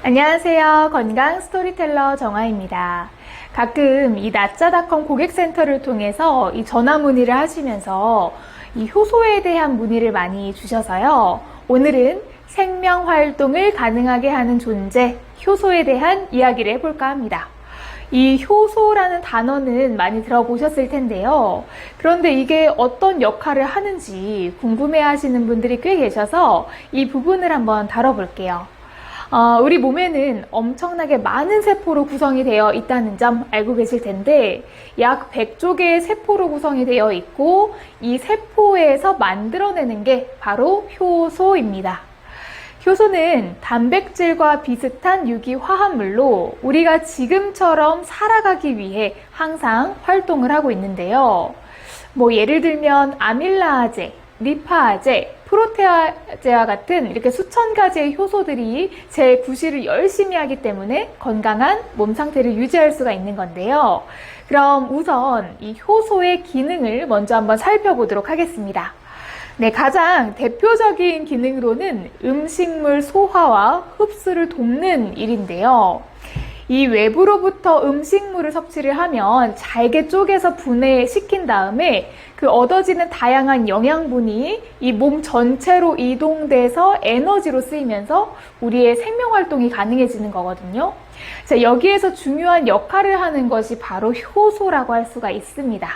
안녕하세요. 건강 스토리텔러 정아입니다. 가끔 이 나짜닷컴 고객센터를 통해서 이 전화 문의를 하시면서 이 효소에 대한 문의를 많이 주셔서요. 오늘은 생명 활동을 가능하게 하는 존재, 효소에 대한 이야기를 해볼까 합니다. 이 효소라는 단어는 많이 들어보셨을 텐데요. 그런데 이게 어떤 역할을 하는지 궁금해 하시는 분들이 꽤 계셔서 이 부분을 한번 다뤄볼게요. 우리 몸에는 엄청나게 많은 세포로 구성이 되어 있다는 점 알고 계실 텐데 약 100조 개의 세포로 구성이 되어 있고 이 세포에서 만들어내는 게 바로 효소입니다. 효소는 단백질과 비슷한 유기화합물로 우리가 지금처럼 살아가기 위해 항상 활동을 하고 있는데요. 예를 들면 아밀라아제, 리파아제, 프로테아제와 같은 이렇게 수천 가지의 효소들이 제 구실을 열심히 하기 때문에 건강한 몸 상태를 유지할 수가 있는 건데요. 그럼 우선 이 효소의 기능을 먼저 한번 살펴보도록 하겠습니다. 네, 가장 대표적인 기능으로는 음식물 소화와 흡수를 돕는 일인데요. 이 외부로부터 음식물을 섭취를 하면 잘게 쪼개서 분해시킨 다음에 그 얻어지는 다양한 영양분이 이 몸 전체로 이동돼서 에너지로 쓰이면서 우리의 생명 활동이 가능해지는 거거든요. 자, 여기에서 중요한 역할을 하는 것이 바로 효소라고 할 수가 있습니다.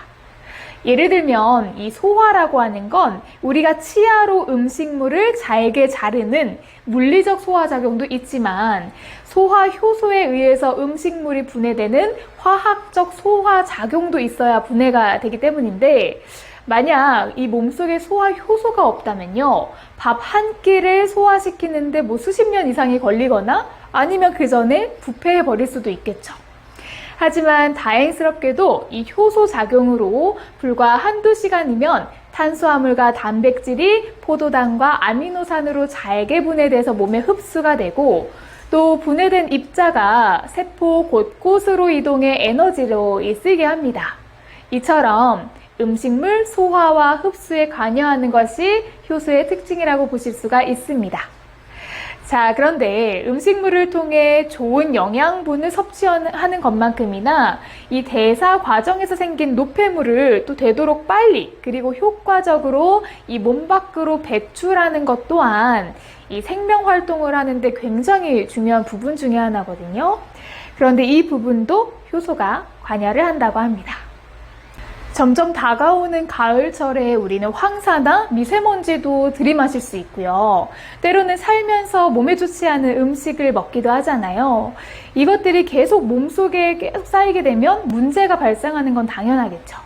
예를 들면 이 소화라고 하는 건 우리가 치아로 음식물을 잘게 자르는 물리적 소화작용도 있지만 소화 효소에 의해서 음식물이 분해되는 화학적 소화작용도 있어야 분해가 되기 때문인데 만약 이 몸속에 소화 효소가 없다면요. 밥 한 끼를 소화시키는데 수십 년 이상이 걸리거나 아니면 그 전에 부패해 버릴 수도 있겠죠. 하지만 다행스럽게도 이 효소 작용으로 불과 한두 시간이면 탄수화물과 단백질이 포도당과 아미노산으로 잘게 분해돼서 몸에 흡수가 되고 또 분해된 입자가 세포 곳곳으로 이동해 에너지로 쓰이게 합니다. 이처럼 음식물 소화와 흡수에 관여하는 것이 효소의 특징이라고 보실 수가 있습니다. 자, 그런데 음식물을 통해 좋은 영양분을 섭취하는 것만큼이나 이 대사 과정에서 생긴 노폐물을 또 되도록 빨리 그리고 효과적으로 이 몸 밖으로 배출하는 것 또한 이 생명 활동을 하는데 굉장히 중요한 부분 중에 하나거든요. 그런데 이 부분도 효소가 관여를 한다고 합니다. 점점 다가오는 가을철에 우리는 황사나 미세먼지도 들이마실 수 있고요. 때로는 살면서 몸에 좋지 않은 음식을 먹기도 하잖아요. 이것들이 계속 몸속에 계속 쌓이게 되면 문제가 발생하는 건 당연하겠죠.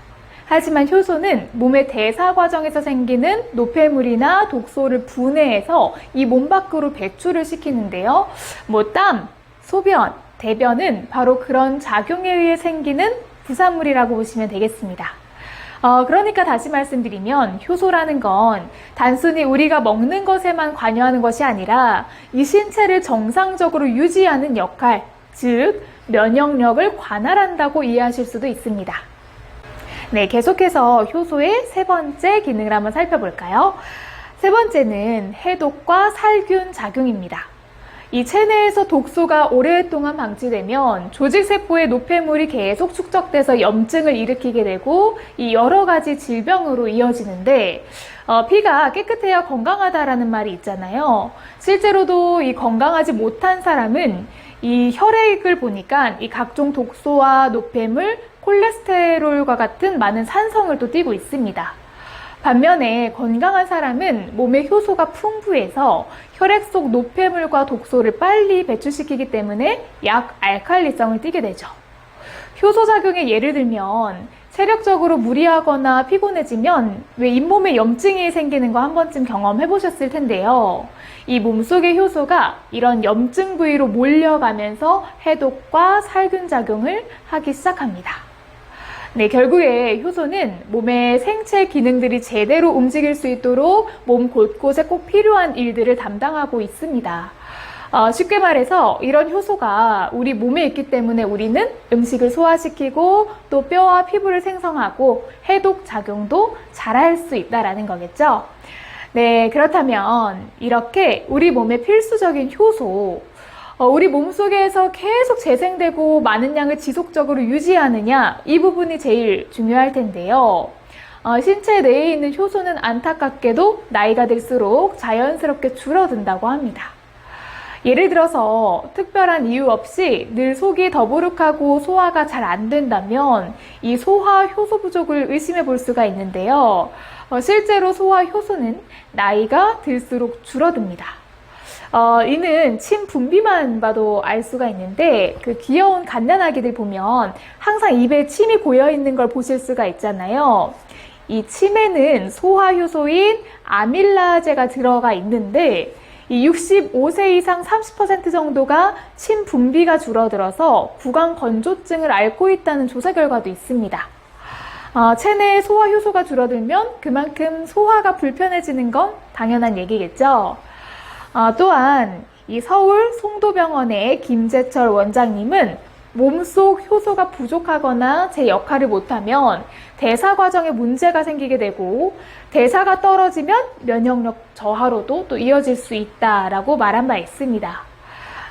하지만 효소는 몸의 대사 과정에서 생기는 노폐물이나 독소를 분해해서 이 몸 밖으로 배출을 시키는데요. 땀, 소변, 대변은 바로 그런 작용에 의해 생기는 부산물이라고 보시면 되겠습니다. 그러니까 다시 말씀드리면 효소라는 건 단순히 우리가 먹는 것에만 관여하는 것이 아니라 이 신체를 정상적으로 유지하는 역할, 즉 면역력을 관할한다고 이해하실 수도 있습니다. 네, 계속해서 효소의 세 번째 기능을 한번 살펴볼까요? 세 번째는 해독과 살균 작용입니다. 이 체내에서 독소가 오랫동안 방치되면 조직세포의 노폐물이 계속 축적돼서 염증을 일으키게 되고 이 여러 가지 질병으로 이어지는데 피가 깨끗해야 건강하다라는 말이 있잖아요. 실제로도 이 건강하지 못한 사람은 이 혈액을 보니까 이 각종 독소와 노폐물, 콜레스테롤과 같은 많은 산성을 또 띠고 있습니다. 반면에 건강한 사람은 몸의 효소가 풍부해서 혈액 속 노폐물과 독소를 빨리 배출시키기 때문에 약 알칼리성을 띠게 되죠. 효소 작용의 예를 들면 체력적으로 무리하거나 피곤해지면 왜 잇몸에 염증이 생기는 거 한 번쯤 경험해 보셨을 텐데요. 이 몸속의 효소가 이런 염증 부위로 몰려가면서 해독과 살균 작용을 하기 시작합니다. 네, 결국에 효소는 몸의 생체 기능들이 제대로 움직일 수 있도록 몸 곳곳에 꼭 필요한 일들을 담당하고 있습니다. 쉽게 말해서 이런 효소가 우리 몸에 있기 때문에 우리는 음식을 소화시키고 또 뼈와 피부를 생성하고 해독 작용도 잘할 수 있다는 거겠죠. 네, 그렇다면 이렇게 우리 몸의 필수적인 효소, 우리 몸속에서 계속 재생되고 많은 양을 지속적으로 유지하느냐, 이 부분이 제일 중요할 텐데요. 신체 내에 있는 효소는 안타깝게도 나이가 들수록 자연스럽게 줄어든다고 합니다. 예를 들어서 특별한 이유 없이 늘 속이 더부룩하고 소화가 잘 안 된다면 이 소화 효소 부족을 의심해 볼 수가 있는데요. 실제로 소화 효소는 나이가 들수록 줄어듭니다. 이는 침 분비만 봐도 알 수가 있는데 그 귀여운 갓난아기들 보면 항상 입에 침이 고여 있는 걸 보실 수가 있잖아요. 이 침에는 소화 효소인 아밀라제가 들어가 있는데 이 65세 이상 30% 정도가 침 분비가 줄어들어서 구강 건조증을 앓고 있다는 조사 결과도 있습니다. 체내의 소화 효소가 줄어들면 그만큼 소화가 불편해지는 건 당연한 얘기겠죠. 또한 이 서울 송도병원의 김재철 원장님은 몸속 효소가 부족하거나 제 역할을 못하면 대사 과정에 문제가 생기게 되고 대사가 떨어지면 면역력 저하로도 또 이어질 수 있다라고 말한 바 있습니다.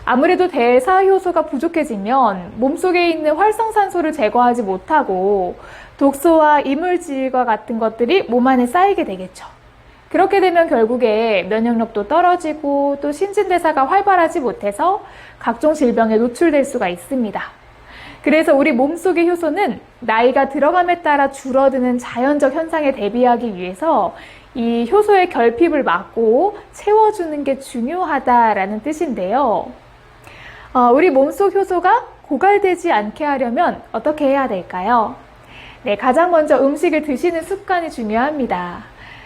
아무래도 대사 효소가 부족해지면 몸속에 있는 활성산소를 제거하지 못하고 독소와 이물질과 같은 것들이 몸 안에 쌓이게 되겠죠. 그렇게 되면 결국에 면역력도 떨어지고 또 신진대사가 활발하지 못해서 각종 질병에 노출될 수가 있습니다. 그래서 우리 몸속의 효소는 나이가 들어감에 따라 줄어드는 자연적 현상에 대비하기 위해서 이 효소의 결핍을 막고 채워주는 게 중요하다라는 뜻인데요. 우리 몸속 효소가 고갈되지 않게 하려면 어떻게 해야 될까요? 네, 가장 먼저 음식을 드시는 습관이 중요합니다.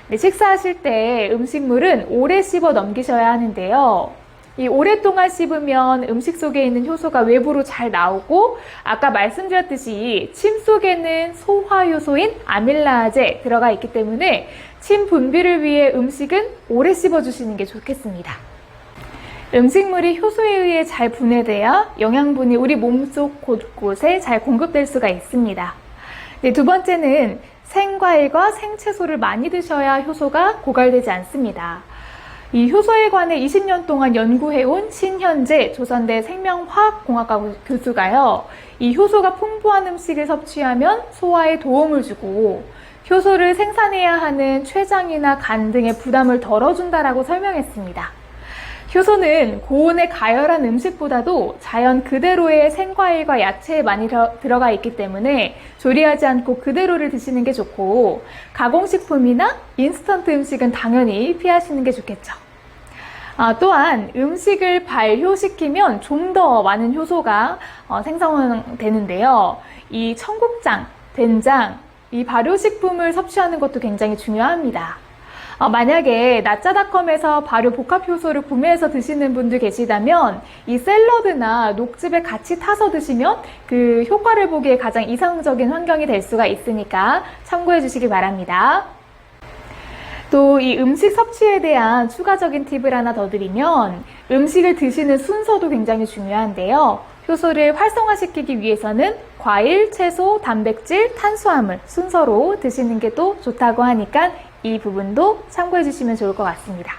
네, 식사하실 때 음식물은 오래 씹어 넘기셔야 하는데요. 이 오랫동안 씹으면 음식 속에 있는 효소가 외부로 잘 나오고 아까 말씀드렸듯이 침 속에는 소화 효소인 아밀라제 들어가 있기 때문에 침 분비를 위해 음식은 오래 씹어 주시는 게 좋겠습니다. 음식물이 효소에 의해 잘 분해돼야 영양분이 우리 몸속 곳곳에 잘 공급될 수가 있습니다. 네, 두 번째는 생과일과 생채소를 많이 드셔야 효소가 고갈되지 않습니다. 이 효소에 관해 20년 동안 연구해온 신현재 조선대 생명화학공학과 교수가요, 이 효소가 풍부한 음식을 섭취하면 소화에 도움을 주고 효소를 생산해야 하는 췌장이나 간 등의 부담을 덜어준다라고 설명했습니다. 효소는 고온에 가열한 음식보다도 자연 그대로의 생과일과 야채에 많이 들어가 있기 때문에 조리하지 않고 그대로를 드시는 게 좋고 가공식품이나 인스턴트 음식은 당연히 피하시는 게 좋겠죠. 또한 음식을 발효시키면 좀 더 많은 효소가 생성되는데요. 이 청국장, 된장, 이 발효식품을 섭취하는 것도 굉장히 중요합니다. 만약에 나짜닷컴에서 발효 복합 효소를 구매해서 드시는 분들 계시다면 이 샐러드나 녹즙에 같이 타서 드시면 그 효과를 보기에 가장 이상적인 환경이 될 수가 있으니까 참고해 주시기 바랍니다. 또 이 음식 섭취에 대한 추가적인 팁을 하나 더 드리면 음식을 드시는 순서도 굉장히 중요한데요. 효소를 활성화시키기 위해서는 과일, 채소, 단백질, 탄수화물 순서로 드시는 게 또 좋다고 하니까 이 부분도 참고해 주시면 좋을 것 같습니다.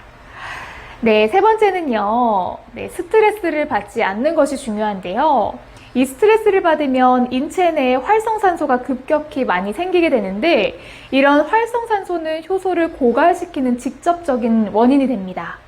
네, 세 번째는요. 네, 스트레스를 받지 않는 것이 중요한데요. 이 스트레스를 받으면 인체 내에 활성산소가 급격히 많이 생기게 되는데 이런 활성산소는 효소를 고갈시키는 직접적인 원인이 됩니다.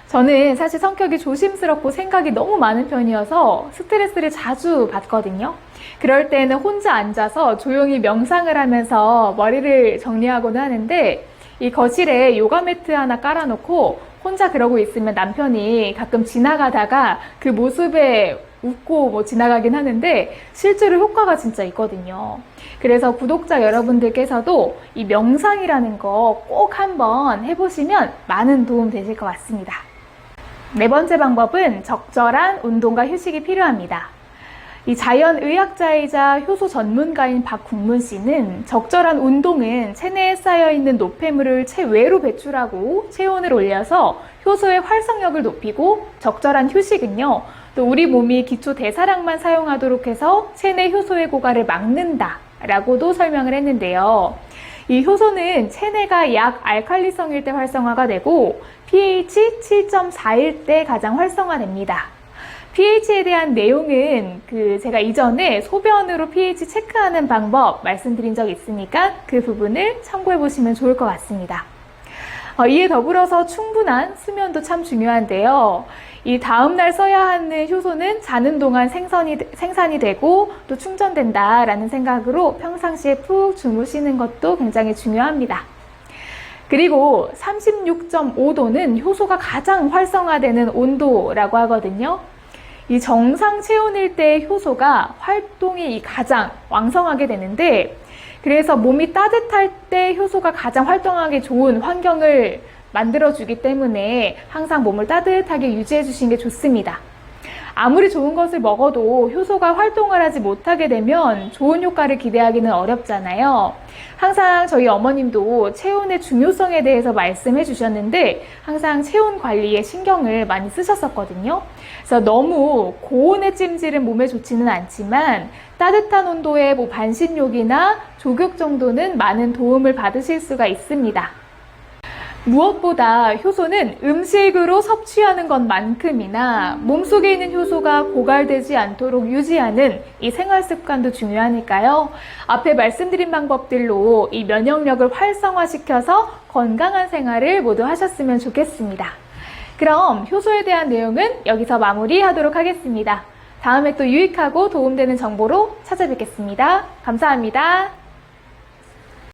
저는 사실 성격이 조심스럽고 생각이 너무 많은 편이어서 스트레스를 자주 받거든요. 그럴 때는 혼자 앉아서 조용히 명상을 하면서 머리를 정리하곤 하는데 이 거실에 요가 매트 하나 깔아놓고 혼자 그러고 있으면 남편이 가끔 지나가다가 그 모습에 웃고 지나가긴 하는데 실제로 효과가 진짜 있거든요. 그래서 구독자 여러분들께서도 이 명상이라는 거 꼭 한번 해보시면 많은 도움 되실 것 같습니다. 네 번째 방법은 적절한 운동과 휴식이 필요합니다. 이 자연의학자이자 효소 전문가인 박국문 씨는 적절한 운동은 체내에 쌓여있는 노폐물을 체외로 배출하고 체온을 올려서 효소의 활성력을 높이고 적절한 휴식은요, 또 우리 몸이 기초 대사량만 사용하도록 해서 체내 효소의 고갈을 막는다 라고도 설명을 했는데요. 이 효소는 체내가 약 알칼리성일 때 활성화가 되고 pH 7.4일 때 가장 활성화됩니다. pH에 대한 내용은 제가 이전에 소변으로 pH 체크하는 방법 말씀드린 적 있으니까 그 부분을 참고해 보시면 좋을 것 같습니다. 이에 더불어서 충분한 수면도 참 중요한데요. 이 다음날 써야 하는 효소는 자는 동안 생산이 되고 또 충전된다라는 생각으로 평상시에 푹 주무시는 것도 굉장히 중요합니다. 그리고 36.5도는 효소가 가장 활성화되는 온도라고 하거든요. 이 정상 체온일 때 효소가 활동이 가장 왕성하게 되는데, 그래서 몸이 따뜻할 때 효소가 가장 활동하기 좋은 환경을 만들어주기 때문에 항상 몸을 따뜻하게 유지해 주시는 게 좋습니다. 아무리 좋은 것을 먹어도 효소가 활동을 하지 못하게 되면 좋은 효과를 기대하기는 어렵잖아요. 항상 저희 어머님도 체온의 중요성에 대해서 말씀해 주셨는데 항상 체온 관리에 신경을 많이 쓰셨었거든요. 그래서 너무 고온의 찜질은 몸에 좋지는 않지만 따뜻한 온도의 반신욕이나 족욕 정도는 많은 도움을 받으실 수가 있습니다. 무엇보다 효소는 음식으로 섭취하는 것만큼이나 몸속에 있는 효소가 고갈되지 않도록 유지하는 이 생활 습관도 중요하니까요. 앞에 말씀드린 방법들로 이 면역력을 활성화시켜서 건강한 생활을 모두 하셨으면 좋겠습니다. 그럼 효소에 대한 내용은 여기서 마무리하도록 하겠습니다. 다음에 또 유익하고 도움되는 정보로 찾아뵙겠습니다. 감사합니다.